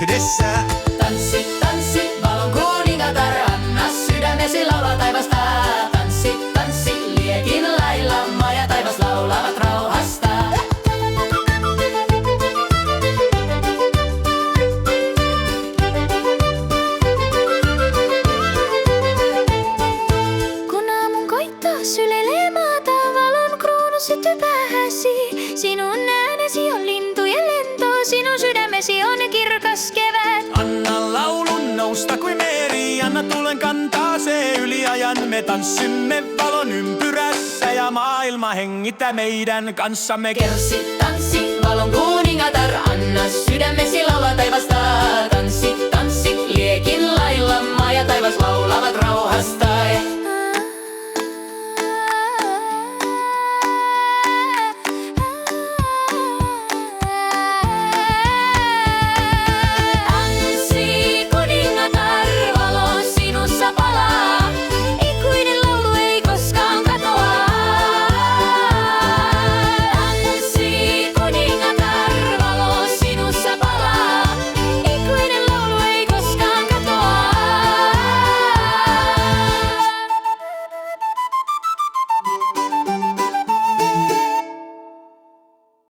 yhdessä. Tanssi, tanssi, valon kuningatar, anna sydämesi laulaa taivasta. Tanssi, tanssi, liekin lailla, maa ja taivas laulavat rauhasta. Kun aamun koittaa syleilee maata, valon kruunu syttyy päähäsi. Sinun äänesi on lintujen lento, sinun sydämesi on kirkas kevät. Anna laulun nousta kuin meri, anna tulen kantaa se yli ajan. Me tanssimme valon ympyrässä ja maailma hengittää meidän kanssamme. Kerssi tanssi,